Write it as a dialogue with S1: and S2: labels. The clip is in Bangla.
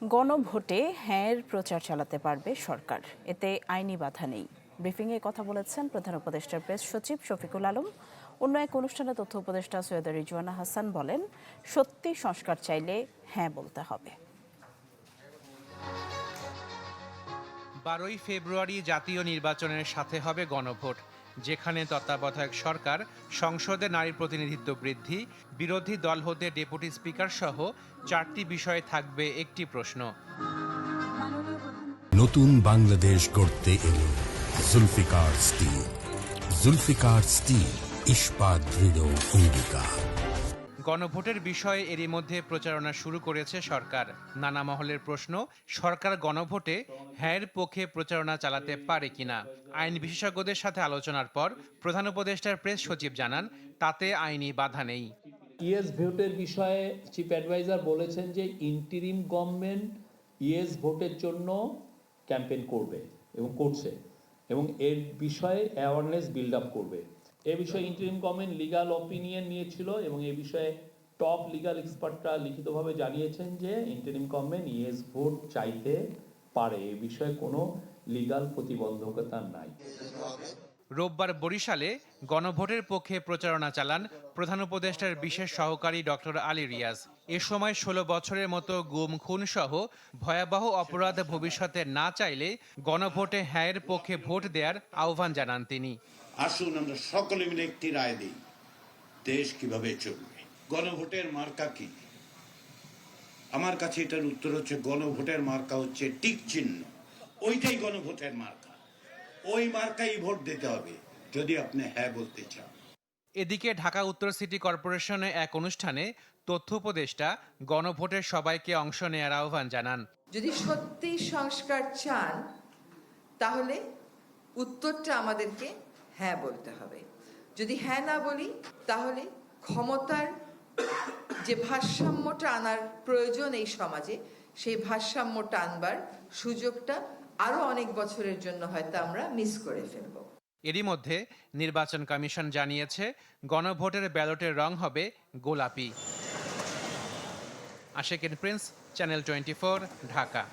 S1: গণভোটে হ্যাঁর প্রচার চালাতে পারবে সরকার, এতে আইনি বাধা নেই। ব্রিফিংয়ে কথা বলেছেন প্রধান উপদেষ্টার প্রেস সচিব শফিকুল আলম। অন্য এক অনুষ্ঠানে তথ্য উপদেষ্টা সৈয়দা রিজওয়ানা হাসান বলেন, সত্যি সংস্কার চাইলে হ্যাঁ বলতে হবে।
S2: 12ই ফেব্রুয়ারি জাতীয় নির্বাচনের সাথে হবে গণভোট, যেখানে তত্ত্বাবধায়ক সরকার, সংসদে নারী প্রতিনিধিত্ব বৃদ্ধি, বিরোধী দল হতে ডেপুটি স্পিকার সহ 4টি বিষয়ে থাকবে একটি প্রশ্ন।
S3: নতুন বাংলাদেশ গড়তে এলো জুলফিকার স্টিল। জুলফিকার স্টিল, ইস্পাত দৃঢ় অঙ্গীকার।
S2: গণভোটের বিষয়ে এরই মধ্যে প্রচারণা শুরু করেছে সরকার। নানা মহলের প্রশ্ন, সরকার গণভোটে হ্যাঁর পক্ষে প্রচারণা চালাতে পারে কিনা। আইন বিশেষজ্ঞদের সাথে আলোচনার পর প্রধান উপদেষ্টার প্রেস সচিব জানান, তাতে আইনি বাধা নেই।
S4: ইয়েস ভোটের বিষয়ে চিফ অ্যাডভাইজার বলেছেন যে ইন্টিরিম গভর্নমেন্ট ইয়েস ভোটের জন্য ক্যাম্পেইন করবে এবং করছে, এবং এর বিষয়ে অ্যাওয়ারনেস বিল্ড আপ করবে। এ বিষয়ে ইন্টারিম গভর্নমেন্ট লিগাল অপিনিয়ন নিয়েছিল এবং এ বিষয়ে টপ লিগাল এক্সপার্টরা লিখিতভাবে জানিয়েছেন যে ইন্টারিম গভর্নমেন্ট ইয়েস ভোট চাইতে পারে, এ বিষয়ে কোনো লিগাল প্রতিবন্ধকতা নাই।
S2: রোববার বরিশালে গণভোটের পক্ষে প্রচারণা চালান প্রধান উপদেষ্টার বিশেষ সহকারী ডক্টর আলী রিয়াজ। এ সময় 16 বছরের মতো গুম খুন সহ ভয়াবহ অপরাধ ভবিষ্যতে না চাইলে গণভোটে হ্যাঁয়ের পক্ষে ভোট দেওয়ার আহ্বান জানান তিনি।
S5: আসুন আমরা সকলে মিলে একটি রায় দিই, দেশ কিভাবে চলবে। গণভোটের মার্কা কি? আমার কাছে এটার উত্তর হচ্ছে, গণভোটের মার্কা হচ্ছে টিক চিহ্ন। ওইটাই গণভোটের মার্কা, ওই মার্কাই ভোট দিতে হবে যদি আপনি হ্যাঁ বলতে চান।
S2: এদিকে ঢাকা উত্তর সিটি কর্পোরেশনে এক অনুষ্ঠানে তথ্য উপদেষ্টা গণভোটের সবাইকে অংশ নেওয়ার আহ্বান জানান।
S6: যদি সত্যি সংস্কার চান তাহলে উত্তরটা আমাদেরকে হ্যাঁ বলতে হবে। যদি হ্যাঁ না বলি তাহলে ক্ষমতার যে ভারসাম্যটা আনার প্রয়োজন এই সমাজে, সেই ভারসাম্যটা আনবার সুযোগটা আরো অনেক বছরের জন্য হয়তো আমরা মিস করে ফেলব।
S2: এরই মধ্যে নির্বাচন কমিশন জানিয়েছে, গণভোটের ব্যালটের রং হবে গোলাপি। আশেকিন প্রিন্স, চ্যানেল 24, ঢাকা।